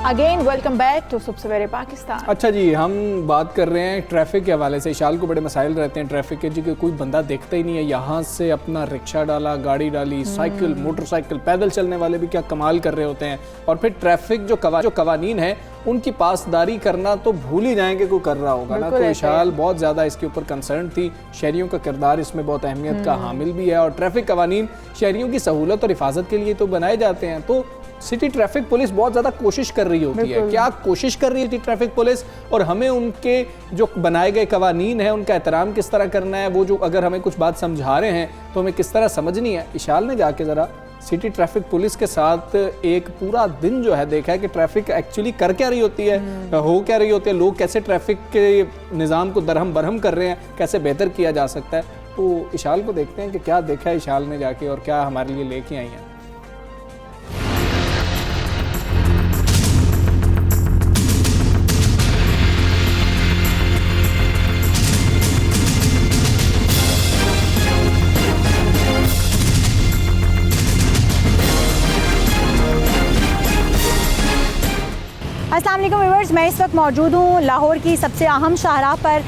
Again welcome back to सुबह सवेरे पाकिस्तान। अच्छा जी, हम बात कर रहे हैं ट्रैफिक के हवाले से। इशाल को बड़े मसाइल रहते हैं ट्रैफिक के जी, कि कोई बंदा देखता ही नहीं है। यहाँ से अपना रिक्शा डाला, गाड़ी डाली, साइकिल, मोटरसाइकिल, पैदल चलने वाले भी क्या कमाल कर रहे होते हैं। और फिर ट्रैफिक जो कवानीन है उनकी पासदारी करना तो भूल ही जाएंगे कोई कर रहा होगा ना। तो इशाल बहुत ज़्यादा इसके ऊपर कंसर्न थी। शहरियों का किरदार इसमें बहुत अहमियत का हामिल भी है। और ट्रैफिक कवानीन शहरियों की सहूलत और हिफाजत के लिए तो बनाए जाते हैं। तो सिटी ट्रैफिक पुलिस बहुत ज़्यादा कोशिश कर रही होती है। क्या कोशिश कर रही है सिटी ट्रैफिक पुलिस, और हमें उनके जो बनाए गए कवानीन है उनका एहतराम किस तरह करना है, वो जो अगर हमें कुछ बात समझा रहे हैं तो हमें किस तरह समझनी है। इशाल ने जाके ज़रा सिटी ट्रैफिक पुलिस के साथ एक पूरा दिन जो है देखा है कि ट्रैफिक एक्चुअली कर क्या रही होती है, हो क्या रही होती है, लोग कैसे ट्रैफिक के निज़ाम को दरहम बरहम कर रहे हैं, कैसे बेहतर किया जा सकता है। तो इशाल को देखते हैं कि क्या देखा है इशाल ने जाके और क्या हमारे लिए लेके आई हैं। अस्सलाम वालेकुम व्यूअर्स, मैं इस वक्त मौजूद हूँ लाहौर की सबसे अहम शाहराह पर,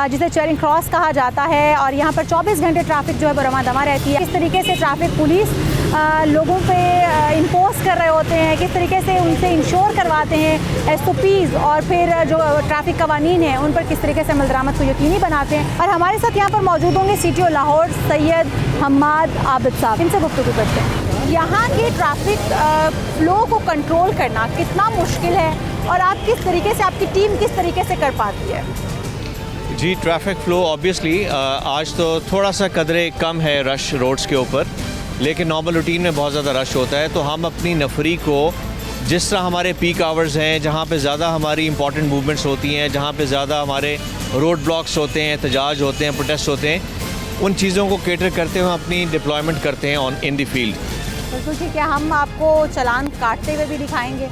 जिसे चेरिंग क्रॉस कहा जाता है। और यहाँ पर 24 घंटे ट्रैफिक जो है वो रमा दमा रहती है। किस तरीके से ट्रैफिक पुलिस लोगों पे इम्पोज कर रहे होते हैं, किस तरीके से उनसे इंश्योर करवाते हैं SOPs, और फिर जो ट्रैफिक कवानीन है उन पर किस तरीके से अमल-दरामद को यकीनी बनाते हैं। और हमारे साथ यहाँ पर मौजूद होंगे CTO लाहौर सैयद हम्माद आबिद साहब। इनसे गुफ्तगू करते हैं। यहाँ के ट्रैफिक फ्लो को कंट्रोल करना कितना मुश्किल है और आप किस तरीके से, आपकी टीम किस तरीके से कर पाती है? जी, ट्रैफिक फ़्लो ऑब्वियसली आज तो थोड़ा सा कदरे कम है रश रोड्स के ऊपर, लेकिन नॉर्मल रूटीन में बहुत ज़्यादा रश होता है। तो हम अपनी नफरी को जिस तरह हमारे पीक आवर्स हैं, जहाँ पे ज़्यादा हमारी इंपॉर्टेंट मूवमेंट्स होती हैं, जहाँ पे ज़्यादा हमारे रोड ब्लॉक्स होते हैं, एहतजाज होते हैं, प्रोटेस्ट होते हैं, उन चीज़ों को केटर करते हुए अपनी डिप्लॉयमेंट करते हैं ऑन इन द फील्ड। बिल्कुल ठीक है। हम आपको चलान काटते हुए भी दिखाएंगे,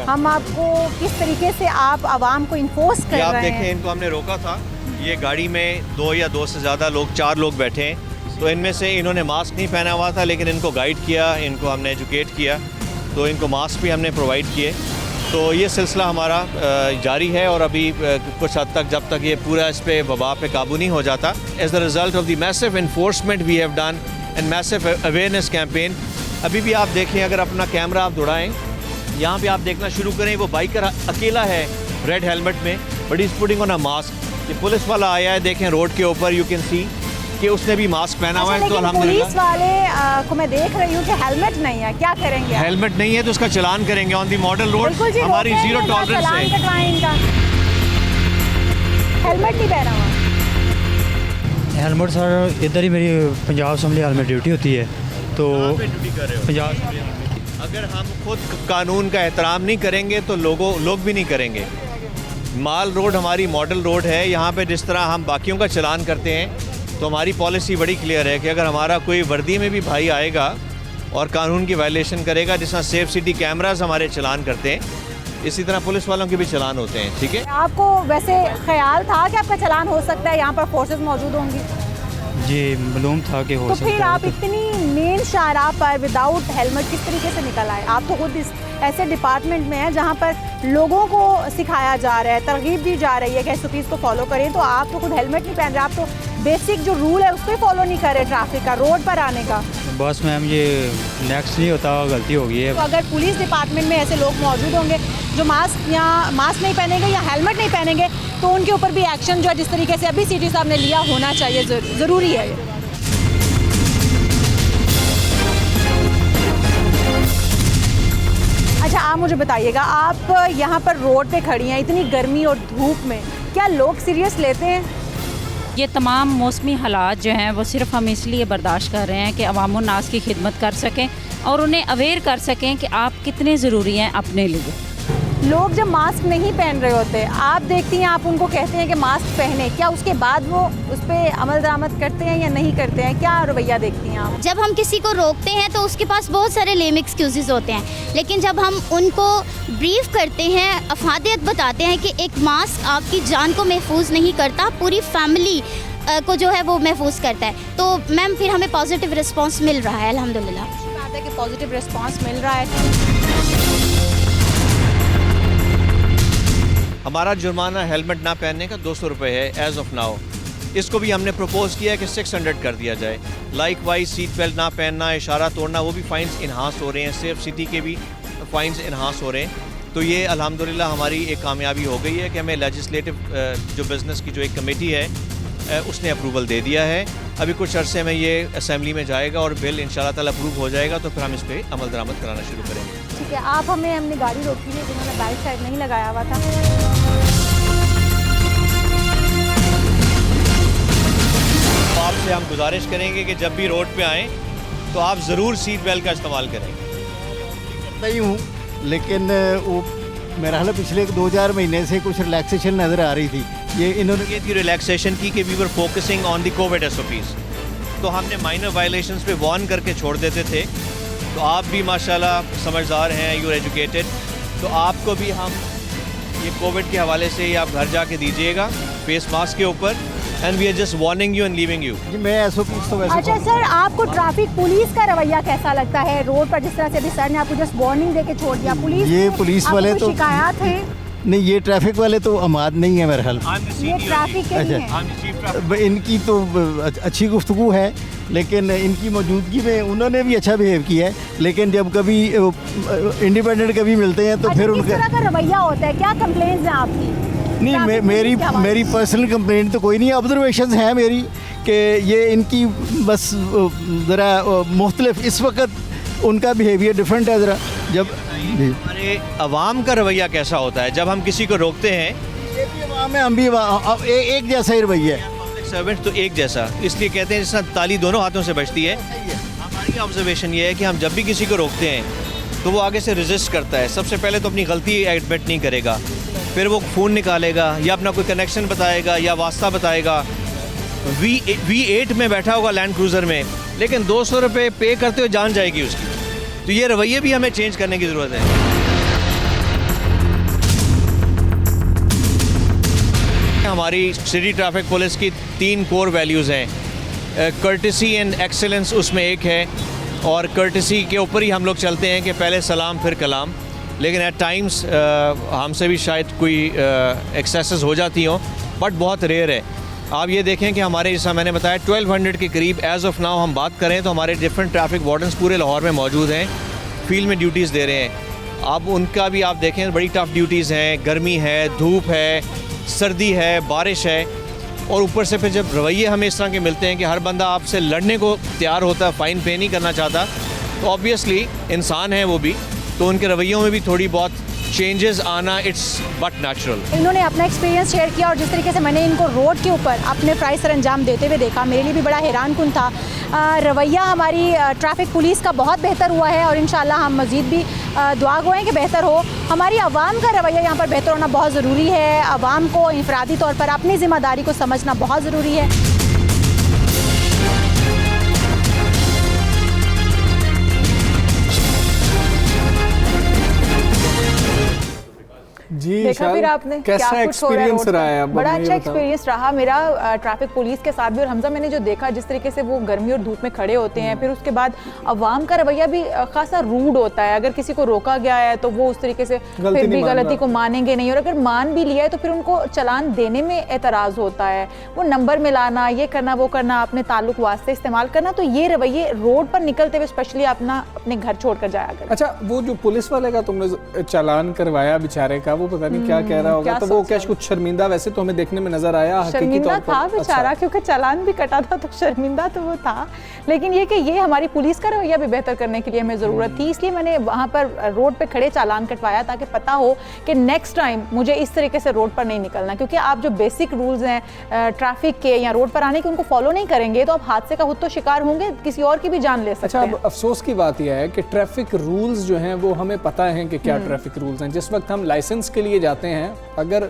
हम आपको किस तरीके से आप आवाम को इन्फोर्स कर रहे हैं। आप देखें, इनको हमने रोका था, ये गाड़ी में 2 या 2 से ज़्यादा लोग, 4 लोग बैठे हैं। तो इनमें से इन्होंने मास्क नहीं पहना हुआ था, लेकिन इनको गाइड किया, इनको हमने एजुकेट किया, तो इनको मास्क भी हमने प्रोवाइड किए। तो ये सिलसिला हमारा जारी है। और अभी कुछ हद तक, जब तक ये पूरा इस पे वबा पे काबू नहीं हो जाता, as the result of the massive enforcement we have done and massive awareness campaign. अभी भी आप देखें, अगर अपना कैमरा आप दौड़ाएं, यहाँ पे आप देखना शुरू करें, वो बाइकर अकेला है रेड हेलमेट में, but is putting on a mask. ये पुलिस वाला आया है, देखें रोड के ऊपर, यू कैन सी कि उसने भी मास्क पहना हुआ है। तो अल्हम्दुलिल्लाह पुलिस वाले को मैं देख रही हूँ कि हेलमेट नहीं है, क्या करेंगे? हेलमेट नहीं है तो उसका चलान करेंगे ऑन दी मॉडल रोड। हमारी जीरो टॉलरेंस है। हेलमेट नहीं पहना हुआ। हेलमेट सर इधर ही मेरी पंजाब असम्बली हाल में ड्यूटी होती है, तो पंजाब अगर हम खुद कानून का एहतराम नहीं करेंगे तो लोग भी नहीं करेंगे। माल रोड हमारी मॉडल रोड है, यहाँ पे जिस तरह हम बाकियों का चलान करते हैं, तो हमारी पॉलिसी बड़ी क्लियर है कि अगर हमारा कोई वर्दी में भी भाई आएगा और कानून की वायलेशन करेगा, जिस तरह सेफ सिटी कैमरास हमारे चलान करते हैं, इसी तरह पुलिस वालों के भी चलान होते हैं। ठीक है, आपको वैसे ख्याल था कि आपका चलान हो सकता है, यहाँ पर फोर्सेस मौजूद होंगी? जी मालूम था कि हो तो सकता है। फिर आप इतनी मेन शाहराह पर विदाउट हेलमेट किस तरीके से निकल आए? आप तो खुद इस ऐसे डिपार्टमेंट में हैं जहाँ पर लोगों को सिखाया जा रहा है, तरगीब दी जा रही है कि SOPs को फॉलो करें, तो आप तो खुद हेलमेट नहीं पहन रहे, आप तो बेसिक जो रूल है उसको फॉलो नहीं कर रहे ट्रैफिक का, रोड पर आने का। बस मैम ये नेक्स्ट नहीं होता, गलती हो गई है। तो अगर पुलिस डिपार्टमेंट में ऐसे लोग मौजूद होंगे जो मास्क नहीं पहनेंगे या हेलमेट नहीं पहनेंगे, तो उनके ऊपर भी एक्शन जो है जिस तरीके से अभी CT साहब ने लिया होना चाहिए, ज़रूरी है। अच्छा, आप मुझे बताइएगा, आप यहाँ पर रोड पे खड़ी हैं इतनी गर्मी और धूप में, क्या लोग सीरियस लेते हैं? ये तमाम मौसमी हालात जो हैं वो सिर्फ हम इसलिए बर्दाश्त कर रहे हैं कि अवाम नास की खिदमत कर सकें और उन्हें अवेयर कर सकें कि आप कितने ज़रूरी हैं अपने लिए। लोग जब मास्क नहीं पहन रहे होते, आप देखती हैं, आप उनको कहते हैं कि मास्क पहने, क्या उसके बाद वो उस पर अमल दरामद करते हैं या नहीं करते हैं? क्या रवैया देखती हैं आप? जब हम किसी को रोकते हैं तो उसके पास बहुत सारे लेम एक्सक्यूज़ेस होते हैं, लेकिन जब हम उनको ब्रीफ करते हैं, अफादियत बताते हैं कि एक मास्क आपकी जान को महफूज नहीं करता, पूरी फैमिली को जो है वो महफूज करता है, तो मैम फिर हमें पॉजिटिव रिस्पॉन्स मिल रहा है अल्हम्दुलिल्लाह। बात है कि पॉजिटिव रिस्पॉन्स मिल रहा है। हमारा जुर्माना हेलमेट ना पहनने का 200 रुपये है एज़ ऑफ नाउ। इसको भी हमने प्रपोज़ किया है कि 600 कर दिया जाए। लाइक वाइज सीट बेल्ट ना पहनना, इशारा तोड़ना, वो भी फ़ाइन्स इन्हांस हो रहे हैं। सेफ सिटी के भी फ़ाइन्स इन्हांस हो रहे हैं। तो ये अल्हम्दुलिल्लाह हमारी एक कामयाबी हो गई है कि हमें लेजिस्लेटिव जो बिज़नेस की जो एक कमेटी है उसने अप्रूवल दे दिया है। अभी कुछ अरसे में ये असेंबली में जाएगा और बिल इंशाल्लाह ताला अप्रूव हो जाएगा, तो फिर हम इस पर अमल दरामद कराना शुरू करेंगे। ठीक है, आप हमें हमने गाड़ी रोकी है जिन्होंने बैक साइड नहीं लगाया हुआ था। तो आपसे हम गुजारिश करेंगे कि जब भी रोड पे आएँ तो आप ज़रूर सीट बेल्ट का इस्तेमाल करें। करता ही हूँ, लेकिन वो मेरा हाल पिछले 2-4 महीने से कुछ रिलैक्सेशन नज़र आ रही थी। ये इन्होंने ये थी रिलैक्सेशन की कि we were focusing on the COVID SOPs। तो हमने माइनर वायलेशंस पे वार्न करके छोड़ देते थे। तो आप भी माशाल्लाह समझदार हैं, यू एजुकेटेड, तो आपको भी हम ये कोविड के हवाले से ही आप घर जाके दीजिएगा फेस मास्क के ऊपर, and we are just warning you and leaving you. जी मैं SOPs तो वैसे अच्छा सर, आपको ट्रैफिक पुलिस का रवैया कैसा लगता है रोड पर? जिस तरह से अभी सर ने आपको जस्ट वार्निंग देके छोड़ दिया, पुलिस ये पुलिस वाले तो शिकायत है? नहीं, ये ट्रैफिक वाले तो अमाद नहीं है मेरे ख्याल। ये ट्रैफिक के ही है। इनकी तो अच्छी गुफ्तगू है, लेकिन इनकी मौजूदगी में उन्होंने भी अच्छा बिहेव किया है, लेकिन जब कभी इंडिपेंडेंट कभी मिलते हैं तो अच्छा, फिर किस उनका तरह का रवैया होता है? क्या कंप्लेंट्स हैं आपकी? नहीं, ट्रैफिक मेरी पुलिस के हवाले मेरी पर्सनल कंप्लेंट तो कोई नहीं, ऑब्जर्वेशंस हैं मेरी कि ये इनकी बस ज़रा मुख्तलिफ इस वक्त उनका बिहेवियर डिफरेंट है ज़रा। जब हमारे अवाम का रवैया कैसा होता है जब हम किसी को रोकते हैं? ये भी अवाम है, हम भी एक जैसा ही रवैया है। पब्लिक सर्वेंट तो एक जैसा, इसलिए कहते हैं जिस ताली दोनों हाथों से बजती है। हमारी ऑब्जर्वेशन ये है कि हम जब भी किसी को रोकते हैं तो वो आगे से रेजिस्ट करता है। सबसे पहले तो अपनी गलती एडमिट नहीं करेगा, फिर वो फ़ोन निकालेगा या अपना कोई कनेक्शन बताएगा या वास्ता बताएगा। V8 में बैठा होगा लैंड क्रूज़र में, लेकिन 200 रुपये पे करते हुए जान जाएगी उसकी। तो ये रवैये भी हमें चेंज करने की ज़रूरत है। हमारी सिटी ट्रैफिक पुलिस की 3 कोर वैल्यूज़ हैं। कर्टेसी एंड एक्सेलेंस उसमें एक है, और कर्टेसी के ऊपर ही हम लोग चलते हैं कि पहले सलाम फिर कलाम। लेकिन एट टाइम्स हमसे भी शायद कोई एक्सेसेस हो जाती हों, बट बहुत रेयर है। आप ये देखें कि हमारे, जैसा मैंने बताया, 1200 के करीब एज़ ऑफ नाउ हम बात करें तो हमारे डिफरेंट ट्रैफिक वार्डन्स पूरे लाहौर में मौजूद हैं, फील्ड में ड्यूटीज़ दे रहे हैं। अब उनका भी आप देखें, बड़ी टफ ड्यूटीज़ हैं, गर्मी है, धूप है, सर्दी है, बारिश है, और ऊपर से फिर जब रवैये हमें इस तरह के मिलते हैं कि हर बंदा आपसे लड़ने को तैयार होता है, फ़ाइन पे नहीं करना चाहता, तो ऑब्वियसली इंसान है वो भी, तो उनके रवैयों में भी थोड़ी बहुत चेंजेस आना इट्स बट नेचुरल। इन्होंने अपना एक्सपीरियंस शेयर किया, और जिस तरीके से मैंने इनको रोड के ऊपर अपने प्राइस सर अंजाम देते हुए देखा, मेरे लिए भी बड़ा हैरानकुन था। रवैया हमारी ट्रैफिक पुलिस का बहुत बेहतर हुआ है, और इंशाल्लाह हम मज़ीद भी दुआ गो हैं कि बेहतर हो। हमारी आवाम का रवैया यहाँ पर बेहतर होना बहुत ज़रूरी है। आवाम को इंफरादी तौर पर अपनी ज़िम्मेदारी को समझना बहुत ज़रूरी है। जी देखा फिर आपने कैसा क्या कुछ हो रहा है एक्सपीरियंस रोड रहा है? पर? अब बड़ा हमें अच्छा ये बताओ। एक्सपीरियंस रहा मेरा ट्रैफिक पुलिस के साथ भी। और हमजा, मैंने जो देखा जिस तरीके से वो गर्मी और धूप में खड़े होते हैं, फिर उसके बाद अवाम का रवैया भी खासा रूड होता है। अगर किसी को रोका गया है तो वो उस तरीके से फिर भी गलती को मानेंगे नहीं, और अगर मान भी लिया है तो फिर उनको चलान देने में एतराज़ होता है। वो नंबर मिलाना, ये करना, वो करना, अपने ताल्लुक वास्ते इस्तेमाल करना, तो ये रवैये रोड पर निकलते हुए स्पेशली अपने घर छोड़ कर जाया करें। अच्छा, वो जो पुलिस वाले का तुमने चालान करवाया बेचारे का, वो पता नहीं क्या कह रहा होगा, तो वो क्या कुछ शर्मिंदा वैसे तो हमें देखने में नजर आया, हकीकी शर्मिंदा तौर पर? था बेचारा, अच्छा। क्योंकि चालान भी कटा था, तो शर्मिंदा तो वो था। लेकिन ये कि ये हमारी पुलिस का रवैया भी बेहतर करने के लिए हमें ज़रूरत थी, इसलिए मैंने वहाँ पर रोड पे खड़े चालान कटवाया, ताकि पता हो कि नेक्स्ट टाइम मुझे इस तरीके से रोड पर नहीं निकलना। क्योंकि आप जो बेसिक रूल्स हैं ट्रैफिक के या रोड पर आने के, उनको फॉलो नहीं करेंगे तो आप हादसे का खुद तो शिकार होंगे, किसी और की भी जान ले सकते अच्छा, हैं। अब अफसोस की बात यह है कि ट्रैफिक रूल्स जो हैं वो हमें पता है कि क्या ट्रैफिक रूल्स हैं। जिस वक्त हम लाइसेंस के लिए जाते हैं, अगर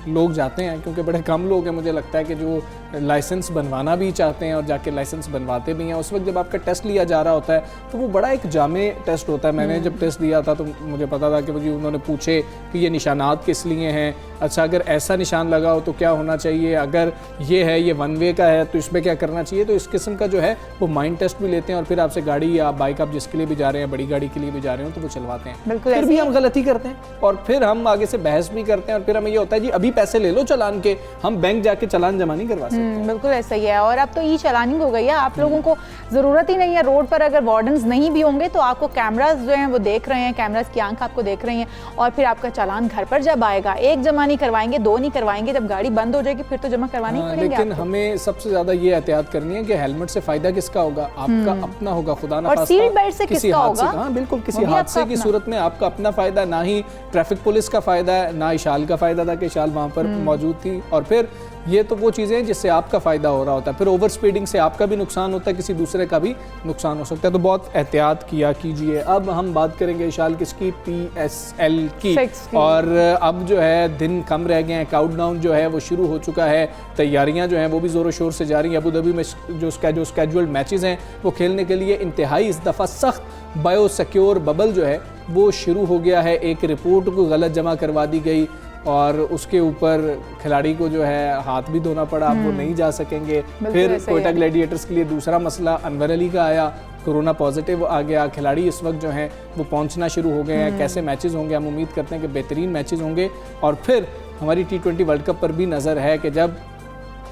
लोग जाते हैं, क्योंकि बड़े कम लोग हैं मुझे लगता है कि जो लाइसेंस बनवाना भी चाहते हैं और जाके लाइसेंस बनवाते भी हैं, उस वक्त जब आपका टेस्ट लिया जा रहा होता है तो वो बड़ा एक जामे टेस्ट होता है। मैंने जब टेस्ट दिया था तो मुझे पता था कि मुझे उन्होंने पूछे कि ये निशानात किस लिए हैं, अच्छा अगर ऐसा निशान लगा हो तो क्या होना चाहिए, अगर ये है ये वन वे का है तो इसमें क्या करना चाहिए। तो इस किस्म का जो है वो माइंड टेस्ट भी लेते हैं और फिर आपसे गाड़ी या बाइक आप जिसके लिए भी जा रहे हैं, बड़ी गाड़ी के लिए भी जा रहे हो तो वो चलवाते हैं। बिल्कुल फिर ऐसे भी ही। हम गलती करते हैं और फिर हम आगे से बहस भी करते हैं और फिर हमें ये होता है जी अभी पैसे ले लो चालान के, हम बैंक जाके चालान जमा नहीं करवा सकते। बिल्कुल ऐसा ही है। और अब तो ई चालानिंग हो गई है, आप लोगों को ज़रूरत ही नहीं है रोड पर अगर वार्डन्स नहीं भी होंगे तो आपको कैमरास जो हैं वो देख रहे हैं, कैमरास की आंख आपको देख रही हैं और फिर आपका चालान घर पर जब आएगा, एक जमा नहीं करवाएंगे, दो नहीं करवाएंगे, जब गाड़ी बंद हो जाएगी फिर तो जमा करवानी पड़ेगी। लेकिन हमें सबसे ज्यादा ये एहतियात करनी है कि हेलमेट से फायदा किसका होगा, आपका अपना होगा, खुदा ना और खास्ता सीट बेल्ट से किसी किसका हादसे होगा? हाँ बिल्कुल, किसी वो भी हादसे आपका की अपना। सूरत में आपका अपना फायदा, ना ही ट्रैफिक पुलिस का फायदा है, ना इशाल का फायदा था कि इशाल वहाँ पर मौजूद थी। और फिर ये तो वो चीज़ें हैं जिससे आपका फ़ायदा हो रहा होता है, फिर ओवर स्पीडिंग से आपका भी नुकसान होता है, किसी दूसरे का भी नुकसान हो सकता है, तो बहुत एहतियात किया कीजिए। अब हम बात करेंगे इशाल किसकी, PSL की। 6 की। और अब जो है दिन कम रह गए हैं, काउंटडाउन जो है वो शुरू हो चुका है, तैयारियां जो हैं वो भी ज़ोरों शोर से जारी हैं। अबू धाबी में जो स्केड्यूल्ड मैचेस हैं वो खेलने के लिए इंतहाई इस दफ़ा सख्त बायो सिक्योर बबल जो है वो शुरू हो गया है। एक रिपोर्ट को गलत जमा करवा दी गई और उसके ऊपर खिलाड़ी को जो है हाथ भी धोना पड़ा, अब वो नहीं जा सकेंगे। फिर ऐसा ही कोयटा है। ग्लैडिएटर्स के लिए दूसरा मसला अनवर अली का आया, कोरोना पॉजिटिव आ गया। खिलाड़ी इस वक्त जो हैं वो पहुंचना शुरू हो गए हैं। कैसे मैचेस होंगे, हम उम्मीद करते हैं कि बेहतरीन मैचेस होंगे। और फिर हमारी T20 वर्ल्ड कप पर भी नज़र है कि जब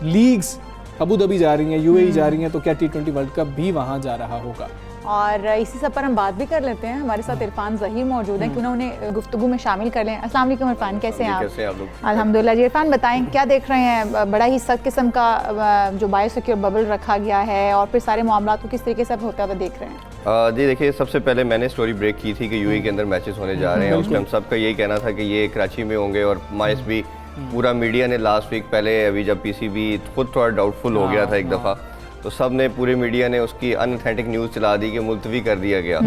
लीग्स अबू धाबी जा रही हैं, UAE जा रही हैं, तो क्या T20 वर्ल्ड कप भी वहाँ जा रहा होगा। और इसी सब पर हम बात भी कर लेते हैं। हमारे साथ इरफान ज़हीर मौजूद हैं, क्यों ना उन्हें गुफ्तगू में शामिल कर लें। अस्सलाम वालेकुम इरफान, कैसे हैं आप? कैसे हैं आप लोग? अल्हम्दुलिल्लाह जी। इरफान बताएं क्या देख रहे हैं, बड़ा ही सख्त किस्म का जो बायो सिक्योर बबल रखा गया है और फिर सारे मामला को किस तरीके से होता हुआ देख रहे हैं? जी देखिए, सबसे पहले मैंने स्टोरी ब्रेक की थी कि UAE के अंदर मैचेस होने जा रहे हैं। उसमें हम सबका यही कहना था कि ये कराची में होंगे और माइस भी पूरा मीडिया ने लास्ट वीक पहले अभी जब PCB खुद थोड़ा डाउटफुल हो गया था एक दफ़ा, तो सब ने पूरे मीडिया ने उसकी अनऑथेंटिक न्यूज़ चला दी कि मुलतवी कर दिया गया।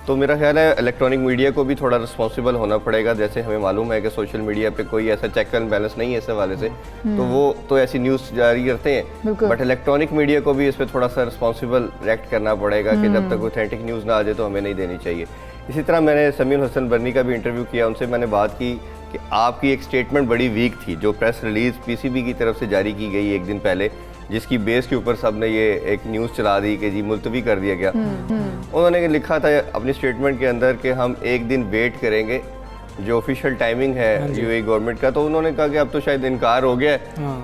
तो मेरा ख्याल है इलेक्ट्रॉनिक मीडिया को भी थोड़ा रिस्पॉन्सिबल होना पड़ेगा। जैसे हमें मालूम है कि सोशल मीडिया पे कोई ऐसा चेक एंड बैलेंस नहीं है इस हवाले से, तो वो तो ऐसी न्यूज़ जारी करते हैं, बट इलेक्ट्रॉनिक मीडिया को भी इस पर थोड़ा सा रिस्पॉन्सिबल रिएक्ट करना पड़ेगा कि जब तक ऑथेंटिक न्यूज़ ना आ जाए तो हमें नहीं देनी चाहिए। इसी तरह मैंने समीर हसन बर्नी का भी इंटरव्यू किया, उनसे मैंने बात की कि आपकी एक स्टेटमेंट बड़ी वीक थी जो प्रेस रिलीज़ PCB की तरफ से जारी की गई एक दिन पहले, जिसकी बेस के ऊपर सब ने ये एक न्यूज़ चला दी कि जी मुलतवी कर दिया गया। उन्होंने लिखा था अपनी स्टेटमेंट के अंदर कि हम एक दिन वेट करेंगे, जो ऑफिशियल टाइमिंग है UAE गवर्नमेंट का। तो उन्होंने कहा कि अब तो शायद इनकार हो गया है,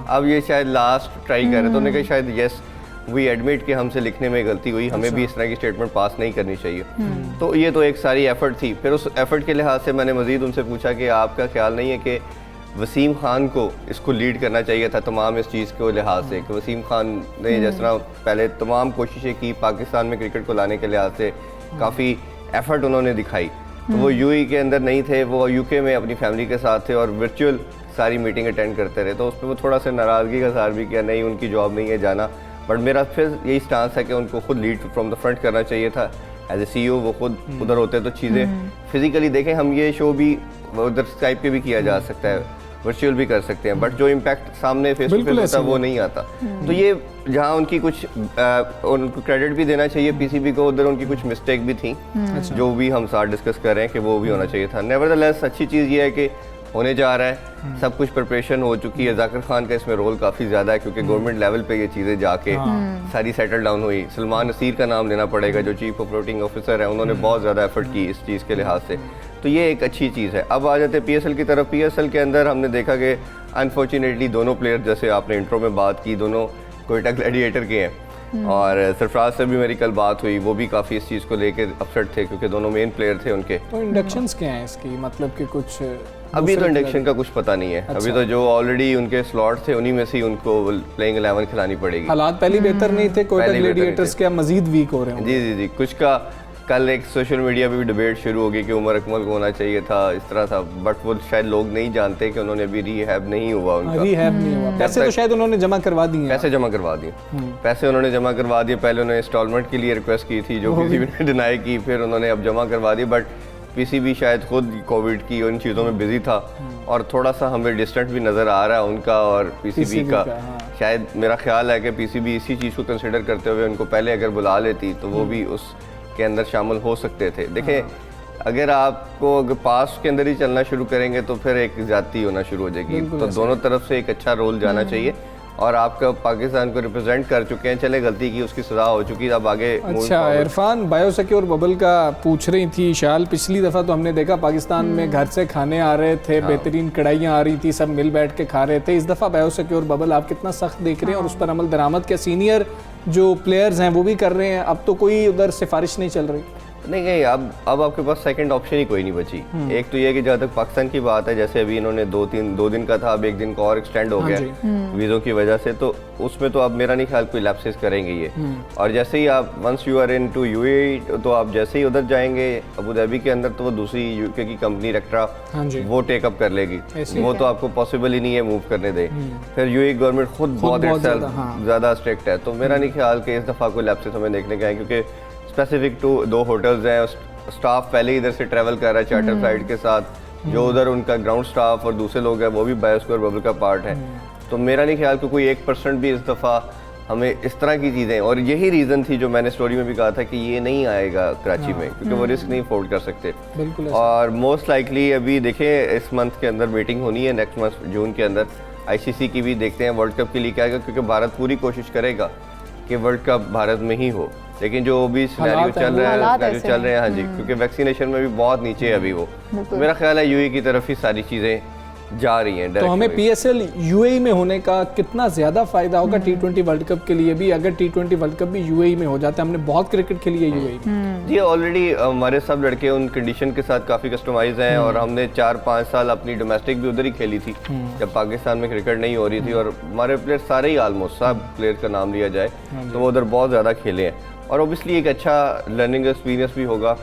अब ये शायद लास्ट ट्राई कर रहे। तो उन्होंने कहा शायद यस वी एडमिट कि हमसे लिखने में गलती हुई, हमें भी इस तरह की स्टेटमेंट पास नहीं करनी चाहिए। तो ये तो एक सारी एफर्ट थी। फिर उस एफर्ट के लिहाज से मैंने मज़ीद उनसे पूछा कि आपका ख्याल नहीं है कि वसीम खान को इसको लीड करना चाहिए था तमाम इस चीज़ के लिहाज से, कि वसीम खान ने जिस तरह पहले तमाम कोशिशें की पाकिस्तान में क्रिकेट को लाने के लिहाज से, काफ़ी एफर्ट उन्होंने दिखाई, तो वो UAE के अंदर नहीं थे, वो UK में अपनी फैमिली के साथ थे और वर्चुअल सारी मीटिंग अटेंड करते रहे। तो उस पर वो थोड़ा सा नाराज़गी का इज़हार भी किया, नहीं उनकी जॉब नहीं है जाना। बट मेरा फिर यही स्टांस है कि उनको खुद लीड फ्रॉम द फ्रंट करना चाहिए था। एज ए CEO वो खुद उधर होते तो चीज़ें फिजिकली देखें। हम ये शो भी उधर स्काइप पे भी किया जा सकता है, वर्चुअल भी कर सकते हैं, बट जो इम्पैक्ट सामने फेस टू फेस होता है वो नहीं आता। तो ये जहाँ उनकी कुछ उनको क्रेडिट भी देना चाहिए PCB को, उधर उनकी कुछ मिस्टेक भी थी जो भी हम साथ डिस्कस कर रहे हैं कि वो भी होना चाहिए था। नेवरदलेस अच्छी चीज़ ये है कि होने जा रहा है, सब कुछ प्रिपरेशन हो चुकी है। जाकिर खान का इसमें रोल काफ़ी ज़्यादा है क्योंकि गवर्नमेंट लेवल पे ये चीज़ें जाके सारी सेटल डाउन हुई। सलमान नसीर का नाम लेना पड़ेगा जो चीफ ऑपरेटिंग ऑफिसर है, उन्होंने बहुत ज़्यादा एफर्ट की इस चीज़ के लिहाज से, तो ये एक अच्छी चीज़ है। अब आ जाते हैं PSL की तरफ। PSL के अंदर हमने देखा कि अनफॉर्चुनेटली दोनों प्लेयर, जैसे आपने इंट्रो में बात की, दोनों कोयटा ग्लैडिएटर के हैं और सरफराज से भी मेरी कल बात हुई, वो भी काफ़ी इस चीज़ को लेकर अपसेट थे क्योंकि दोनों मेन प्लेयर थे उनके। तो इंडक्शंस क्या हैं इसकी, मतलब कि कुछ अभी तो इंडक्शन का कुछ पता नहीं है। अभी तो जो ऑलरेडी उनके स्लॉट थे उन्हीं में से ही उनको प्लेइंग 11 खिलानी पड़ेगी। हालात पहले बेहतर नहीं थे, कोयटा ग्लैडिएटर्स के मजीद वीक हो रहे हैं। जी कुछ का कल एक सोशल मीडिया पे भी डिबेट शुरू हो गई कि उमर अकमल को होना चाहिए था, इस तरह था, बट वो शायद लोग नहीं जानते कि उन्होंने अभी रीहैब नहीं हुआ उनका। रीहैब नहीं हुआ, पैसे तो शायद उन्होंने जमा करवा दिए। पैसे जमा करवा दिए, पैसे उन्होंने जमा करवा दिए। पहले उन्होंने इंस्टॉलमेंट के लिए रिक्वेस्ट की थी जो PCB ने डिनाई की, फिर उन्होंने अब जमा करवा दी। बट PCB शायद खुद कोविड की उन चीज़ों में बिजी था और थोड़ा सा हमें डिस्टेंट भी नज़र आ रहा है उनका और PCB का। शायद मेरा ख्याल है कि PCB इसी चीज़ को कंसिडर करते हुए उनको पहले अगर बुला लेती तो वो भी उस के अंदर शामिल हो सकते थे। देखें अगर आपको अगर पास के अंदर ही चलना शुरू करेंगे तो फिर एक ज्यादती होना शुरू हो जाएगी। तो दोनों तरफ से एक अच्छा रोल जाना चाहिए और आपका पाकिस्तान को रिप्रेजेंट कर चुके हैं, चले गलती की उसकी सजा हो चुकी है, अब आगे अच्छा इरफान, बायोसिक्योर बबल का पूछ रही थी शाल, पिछली दफ़ा तो हमने देखा पाकिस्तान में घर से खाने आ रहे थे, बेहतरीन कढ़ाइयाँ आ रही थी, सब मिल बैठ के खा रहे थे। इस दफ़ा बायोसिक्योर बबल आप कितना सख्त देख रहे हैं और उस पर अमल दरामद के सीनियर जो प्लेयर्स हैं वो भी कर रहे हैं, अब तो कोई उधर सिफारिश नहीं चल रही? नहीं, अब आपके पास सेकंड ऑप्शन ही कोई नहीं बची। एक तो ये कि जहाँ तक पाकिस्तान की बात है, जैसे अभी इन्होंने 2 दिन का था, अब 1 दिन का और एक्सटेंड हो गया वीज़ों की वजह से, तो उसमें तो अब मेरा नहीं ख्याल कोई लैप्सेस करेंगे ये। और जैसे ही आप once you are into UAE, तो आप जैसे ही उधर जाएंगे अबू धाबी के अंदर, तो वो दूसरी यूके की कंपनी रेक्ट्रा वो टेकअप कर लेगी, वो तो आपको पॉसिबल ही नहीं है मूव करने दे। फिर यूएई गवर्नमेंट खुद बहुत ज़्यादा स्ट्रिक्ट है, तो मेरा नहीं ख्याल कि इस दफ़ा कोई लैप्सेस हमें देखने के आए, क्योंकि स्पेसिफिक टू 2 होटल्स हैं, स्टाफ पहले इधर से ट्रैवल कर रहा है चार्टर फ्लाइट के साथ, जो उधर उनका ग्राउंड स्टाफ और दूसरे लोग हैं वो भी बायोस्फीयर बबल का पार्ट है। तो मेरा नहीं ख्याल कि कोई 1% भी इस दफ़ा हमें इस तरह की चीज़ें, और यही रीज़न थी जो मैंने स्टोरी में भी कहा था कि ये नहीं आएगा कराची में, क्योंकि वो रिस्क नहीं अफोर्ड कर सकते। और मोस्ट लाइकली अभी देखें इस मंथ के अंदर मीटिंग होनी है, नेक्स्ट मंथ जून के अंदर ICC की भी देखते हैं वर्ल्ड कप के लिए क्या आएगा, क्योंकि भारत पूरी कोशिश करेगा कि वर्ल्ड कप भारत में ही हो, लेकिन जो भी सिनेरियो चल रहे हैं हाँ जी, क्योंकि वैक्सीनेशन में भी बहुत नीचे है अभी वो, तो मेरा ख्याल है यूएई की तरफ ही सारी चीज़ें जा रही हैं। तो हमें PSL यूएई में होने का कितना ज़्यादा फ़ायदा होगा T20 वर्ल्ड कप के लिए भी, अगर T20 वर्ल्ड कप भी यूएई में हो जाता है? हमने बहुत क्रिकेट खेली है यूएई में जी, ऑलरेडी हमारे सब लड़के उन कंडीशन के साथ काफ़ी कस्टमाइज हैं, और हमने 4-5 साल अपनी डोमेस्टिक भी उधर ही खेली थी जब पाकिस्तान में क्रिकेट नहीं हो रही थी, और हमारे प्लेयर सारे ही ऑलमोस्ट सब प्लेयर का नाम लिया जाए तो वो उधर बहुत ज़्यादा खेले हैं, और ओबियसली एक अच्छा लर्निंग एक्सपीरियंस भी होगा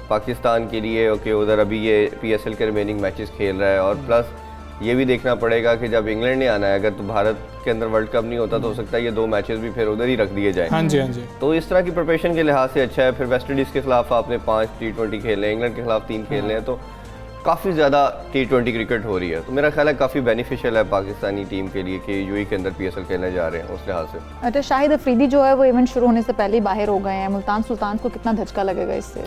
पाकिस्तान के लिए। ओके, उधर अभी ये PSL के रिमेनिंग मैचेस खेल रहा है, और प्लस ये भी देखना पड़ेगा कि जब इंग्लैंड ने आना है, अगर तो भारत के अंदर वर्ल्ड कप नहीं होता तो हो सकता है ये 2 मैचेस भी फिर उधर ही रख दिए जाए। हाँ जी। तो इस तरह की प्रिपरेशन के लिहाज से अच्छा है। फिर वेस्ट इंडीज़ के खिलाफ आपने 5 T20 खेलने हैं, इंग्लैंड के खिलाफ 3 खेलने हैं, तो काफ़ी ज़्यादा T20 क्रिकेट हो रही है, तो मेरा ख्याल है काफ़ी बेनिफिशियल है पाकिस्तानी टीम के लिए कि यूएई के अंदर PSL खेलने जा रहे हैं उस लिहाज से। अच्छा, शाहिद अफरीदी जो है वो इवेंट शुरू होने से पहले ही बाहर हो गए हैं, मुल्तान सुल्तान को कितना धचका लगेगा इससे?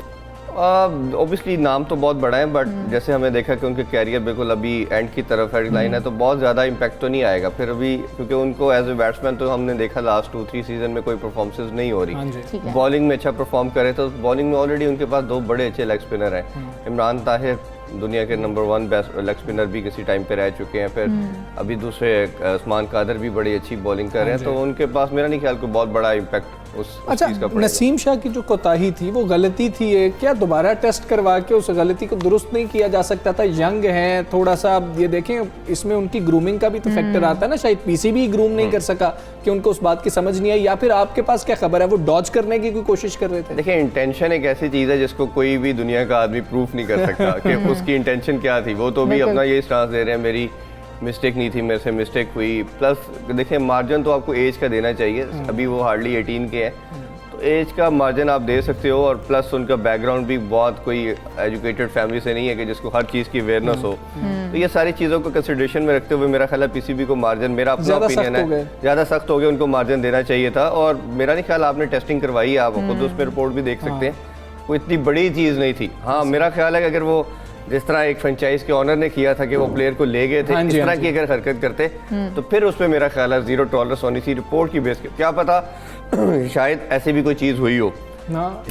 ऑब्वियसली नाम तो बहुत बड़ा है, बट जैसे हमने देखा कि उनके कैरियर बिल्कुल अभी एंड की तरफ हेडलाइन है, तो बहुत ज़्यादा इम्पैक्ट तो नहीं आएगा फिर अभी, क्योंकि उनको एज ए बैट्समैन तो हमने देखा लास्ट 2-3 सीजन में कोई परफॉर्मेंसेज नहीं हो रही। बॉलिंग में अच्छा परफॉर्म करे, तो बॉलिंग में ऑलरेडी उनके पास 2 बड़े अच्छे लेग स्पिनर हैं। इमरान ताहिर दुनिया के नंबर 1 बेस्ट लेग स्पिनर भी किसी टाइम पे रह चुके हैं, फिर अभी दूसरे उस्मान कादर भी बड़ी अच्छी बॉलिंग कर रहे हैं, तो उनके पास मेरा नहीं ख्याल कोई बहुत बड़ा इम्पैक्ट उस चीज़ का पड़ेगा। नसीम शाह की जो कोताही थी वो गलती थी, क्या दोबारा टेस्ट करवा के उस गलती को दुरुस्त नहीं किया जा सकता था? यंग है थोड़ा सा, ये देखें इसमें उनकी ग्रूमिंग का भी तो फैक्टर आता है ना, शायद PCB ग्रूम नहीं कर सका कि उनको उस बात की समझ नहीं आई, या फिर आपके पास क्या खबर है वो डॉज करने की कोई कोशिश कर रहे थे? देखिए, इंटेंशन एक ऐसी चीज़ है जिसको कोई भी दुनिया का आदमी प्रूफ नहीं कर सकता कि उसकी इंटेंशन क्या थी। वो तो भी अपना ये स्टांस दे रहे हैं, मेरी मिस्टेक नहीं थी, मेरे से मिस्टेक हुई। प्लस देखिए, मार्जिन तो आपको एज का देना चाहिए, अभी वो हार्डली 18 के हैं, तो एज का मार्जिन आप दे सकते हो, और प्लस उनका बैकग्राउंड भी बहुत कोई एजुकेटेड फैमिली से नहीं है कि जिसको हर चीज़ की अवेयरनेस हो, तो ये सारी चीज़ों को कंसिडरेशन में रखते हुए मेरा ख्याल है PCB को मार्जिन, मेरा अपना ओपिनियन है, ज़्यादा सख्त हो गया, उनको मार्जिन देना चाहिए था। और मेरा नहीं ख्याल, आपने टेस्टिंग करवाई है, आप खुद उस पर रिपोर्ट भी देख सकते हैं, कोई इतनी बड़ी चीज़ नहीं थी। हाँ, मेरा ख्याल है कि अगर वो जिस तरह एक फ्रेंचाइज के ऑनर ने किया था कि वो प्लेयर को ले गए थे, इस तरह की अगर हरकत करते तो फिर उस पर मेरा ख्याल है 0 टॉलरेंस होनी थी रिपोर्ट की बेस, क्या पता शायद ऐसी भी कोई चीज़ हुई हो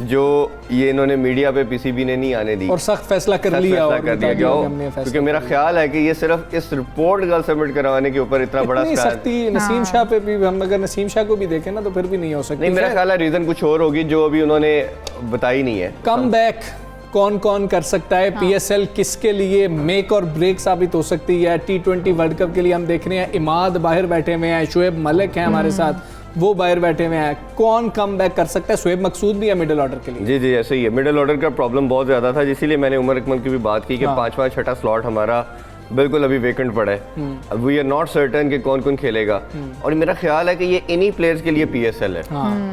जो ये इन्होंने मीडिया पे PCB ने नहीं आने दी, और सख्त फैसला कर दिया गया हो, क्योंकि मेरा ख्याल है कि ये सिर्फ इस रिपोर्ट गल सबमिट करवाने के ऊपर इतना बड़ा सख्ती नसीम शाह पे भी, हम अगर नसीम शाह को भी देखें ना तो फिर भी नहीं हो सकती। नहीं, मेरा ख्याल है रीज़न कुछ और होगी जो अभी उन्होंने बताई नहीं है। कम बैक कौन कौन कर सकता है? PSL किसके लिए मेक और ब्रेक साबित हो सकती है? T20 वर्ल्ड कप के लिए हम देख रहे हैं इमाद बाहर बैठे हुए हैं, शुएब मलिक हैं हमारे साथ, वो बाहर बैठे हुए हैं, कौन कम बैक कर सकता है? शुएब मकसूद भी है मिडिल ऑर्डर के लिए। जी, ऐसे ही है, मिडिल ऑर्डर का प्रॉब्लम बहुत ज़्यादा था, इसीलिए मैंने उमर अकमल की भी बात की कि 5वां 6ठा स्लॉट हमारा बिल्कुल अभी वेकेंट पड़ा है। अब वी आर नॉट सर्टन कि कौन कौन खेलेगा, और मेरा ख्याल है कि ये इन्हीं प्लेयर्स के लिए PSL है,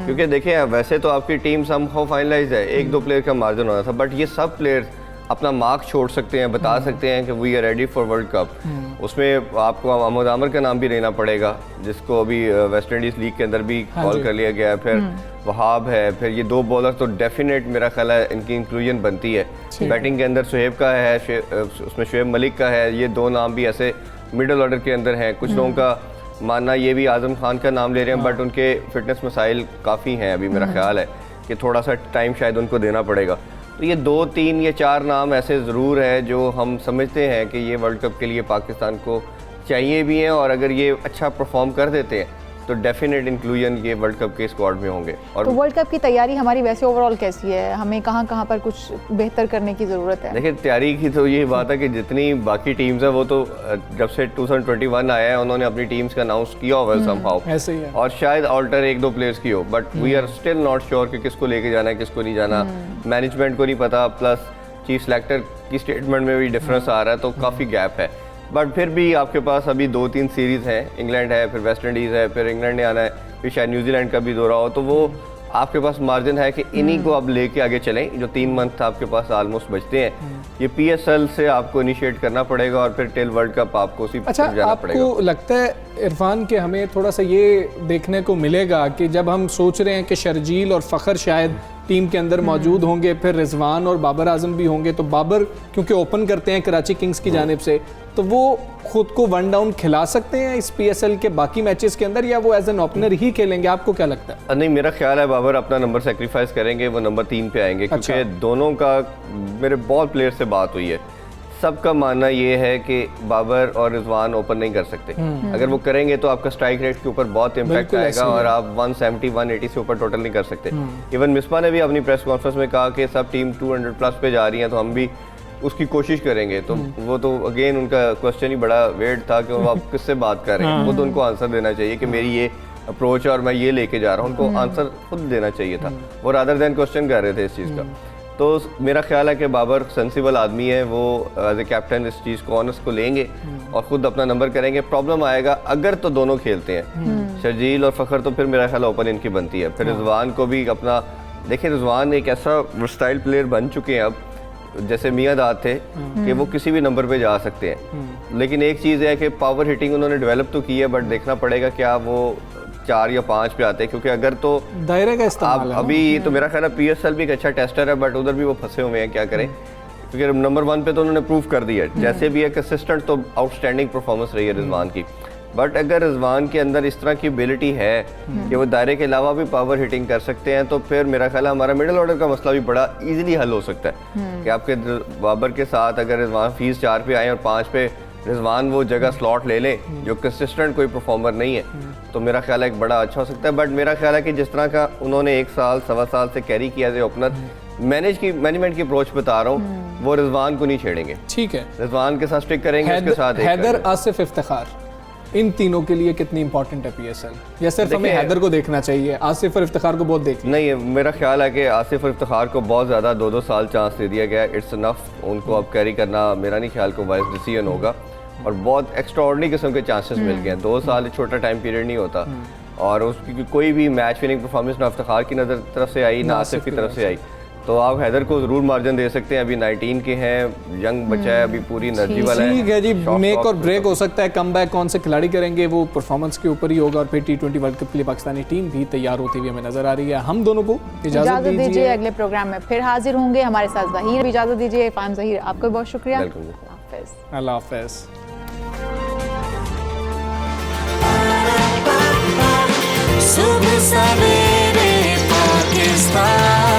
क्योंकि देखिए वैसे तो आपकी टीम समहाउ फाइनलाइज है, 1-2 प्लेयर का मार्जिन होना था, बट ये सब प्लेयर्स अपना मार्क छोड़ सकते हैं, बता सकते हैं कि we are ready for World Cup. उसमें आपको मोहम्मद आमिर का नाम भी लेना पड़ेगा, जिसको अभी वेस्ट इंडीज़ लीग के अंदर भी कॉल कर लिया गया है। फिर वहाब है, फिर ये 2 बॉलर तो डेफिनेट मेरा ख्याल है इनकी इंक्लूजन बनती है। बैटिंग के अंदर सुहेब का है, उसमें शुएब मलिक का है, ये 2 नाम भी ऐसे मिडल ऑर्डर के अंदर हैं। कुछ लोगों का मानना ये भी आज़म खान का नाम ले रहे हैं, बट उनके फिटनेस मसाइल काफ़ी हैं अभी, मेरा ख्याल है कि थोड़ा सा टाइम शायद उनको देना पड़ेगा। तो ये 2, 3 या 4 नाम ऐसे ज़रूर है जो हम समझते हैं कि ये वर्ल्ड कप के लिए पाकिस्तान को चाहिए भी हैं, और अगर ये अच्छा परफॉर्म कर देते हैं तो डेफिनेट इंक्लूजन ये वर्ल्ड कप के स्क्वाड में होंगे। और तो वर्ल्ड कप की तैयारी हमारी वैसे ओवरऑल कैसी है? हमें कहाँ पर कुछ बेहतर करने की ज़रूरत है? देखिए, तैयारी की तो ये बात है कि जितनी बाकी टीम्स हैं वो तो जब से 2021 आया है उन्होंने अपनी टीम्स का अनाउंस किया हुआ है समहाउ, ऐसे ही है। और शायद ऑल्टर 1-2 प्लेयर्स की हो, but we are still not sure कि किसको लेके जाना है, किसको नहीं जाना। मैनेजमेंट को नहीं पता, प्लस चीफ सेलेक्टर की स्टेटमेंट में भी डिफरेंस आ रहा है, तो काफ़ी गैप है। बट फिर भी आपके पास अभी 2-3 सीरीज़ हैं, इंग्लैंड है, फिर वेस्ट इंडीज़ है, फिर इंग्लैंड ने आना है, फिर शायद न्यूजीलैंड का भी दौरा हो, तो वो आपके पास मार्जिन है कि इन्हीं को अब लेके आगे चलें। जो 3 मंथ आपके पास ऑलमोस्ट बचते हैं, ये PSL से आपको इनिशिएट करना पड़ेगा और फिर टिल वर्ल्ड कप आपको उसी पर जाना पड़ेगा। आपको लगता है इरफान कि हमें थोड़ा सा ये देखने को मिलेगा कि जब हम सोच रहे हैं कि शर्जील और फ़खर शायद टीम के अंदर मौजूद होंगे, फिर रिजवान और बाबर आजम भी होंगे, तो बाबर क्योंकि ओपन करते हैं कराची किंग्स की जानिब से, तो वो खुद को 1 डाउन खिला सकते हैं इस PSL के बाकी मैचेस के अंदर, या वो एज एन ओपनर ही खेलेंगे? आपको क्या लगता है? नहीं, मेरा ख्याल है बाबर अपना नंबर सेक्रीफाइस करेंगे, वो नंबर 3 पे आएंगे। अच्छा। क्योंकि दोनों का मेरे बॉल प्लेयर से बात हुई है, सबका मानना ये है कि बाबर और रिजवान ओपन नहीं कर सकते। अगर वो करेंगे तो आपका स्ट्राइक रेट के ऊपर बहुत इम्पैक्ट आएगा और आप 170-180 से ऊपर टोटल नहीं कर सकते। इवन मिसबा ने भी अपनी प्रेस कॉन्फ्रेंस में कहा कि सब टीम 200+ पे जा रही है, तो हम भी उसकी कोशिश करेंगे। तो वो तो अगेन उनका क्वेश्चन ही बड़ा वेट था कि वो आप किससे बात कर रहे हैं। वो तो उनको आंसर देना चाहिए कि मेरी ये अप्रोच है और मैं ये लेके जा रहा हूँ, उनको आंसर खुद देना चाहिए था। वो रादर देन क्वेश्चन कर रहे थे इस चीज़ का। तो मेरा ख्याल है कि बाबर सेंसिबल आदमी है, वो एज ए कैप्टन इस चीज़ को ऑनर्स को लेंगे और ख़ुद अपना नंबर करेंगे। प्रॉब्लम आएगा अगर तो दोनों खेलते हैं, शर्जील और फ़खर, तो फिर मेरा ख्याल ओपन इनकी बनती है। फिर रिजवान को भी अपना, देखिए रिजवान एक ऐसा वर्सटाइल प्लेयर बन चुके हैं अब, जैसे मियां दाद थे कि वो किसी भी नंबर पे जा सकते हैं। लेकिन एक चीज़ है कि पावर हिटिंग उन्होंने डेवलप तो की है, बट देखना पड़ेगा क्या वो 4 या 5 पे आते हैं, क्योंकि अगर तो दायरे का इस्तेमाल है अभी तो मेरा ख्याल है PSL भी एक अच्छा टेस्टर है, बट उधर भी वो फंसे हुए हैं, क्या करें। क्योंकि नंबर 1 पे तो उन्होंने प्रूव कर दिया है, जैसे भी एक असिस्टेंट तो आउटस्टैंडिंग परफॉर्मेंस रही है रिजवान की। बट अगर रिजवान के अंदर इस तरह की एबिलिटी है कि वो दायरे के अलावा भी पावर हिटिंग कर सकते हैं, तो फिर मेरा ख्याल है हमारा मिडिल ऑर्डर का मसला भी बड़ा इजीली हल हो सकता है। कि आपके बाबर के साथ अगर रिजवान फीस 4 पे आए और 5 पे रिजवान वो जगह स्लॉट ले लें जो कंसिस्टेंट कोई परफॉर्मर नहीं है, तो मेरा ख्याल है एक बड़ा अच्छा हो सकता है। बट मेरा ख्याल है कि जिस तरह का उन्होंने 1 साल 1.25 साल से कैरी किया है ओपनर, मैनेजमेंट की अप्रोच बता रहा हूँ, वो रिजवान को नहीं छेड़ेंगे। ठीक है, रिजवान के साथ स्टिक करेंगे, उसके साथ हैदर, आसिफ, इफ्तिखार, इन तीनों के लिए कितनी इंपॉर्टेंट है PSL? या सिर्फ हमें हैदर को देखना चाहिए, आसिफ और इफ्तिखार को बहुत देखना? नहीं, मेरा ख्याल है कि आसिफ और इफ्तिखार को बहुत ज़्यादा 2-2 साल चांस दे दिया गया। इट्स इनफ, उनको अब कैरी करना मेरा नहीं ख्याल को वाइज डिसीजन होगा, और बहुत एक्स्ट्राऑर्डिनरी किस्म के चांसेस मिल गए हैं। 2 साल छोटा टाइम पीरियड नहीं होता, और उसकी कोई भी मैच विनिंग परफॉर्मेंस ना इफ्तिखार की तरफ से आई, ना आसिफ की तरफ से आई। तो आप हैदर को ज़रूर मार्जिन दे सकते हैं। अभी 19 के हैं, यंग बच्चा है, अभी पूरी एनर्जी वाला है। ठीक है जी, मेक और ब्रेक हो सकता है। कम बैक कौन से खिलाड़ी करेंगे वो परफॉर्मेंस के ऊपर ही होगा, और फिर T20 वर्ल्ड कप के लिए पाकिस्तानी टीम भी तैयार होती हुई हमें नजर आ रही है। हम दोनों को इजाजत दीजिए, अगले प्रोग्राम में फिर हाजिर होंगे। हमारे साथ ज़हीर, इजाजत दीजिए। इरफान ज़हीर, आपको बहुत शुक्रिया, अल्लाह हाफ़िज़। सुबह सवेरे पाकिस्तान।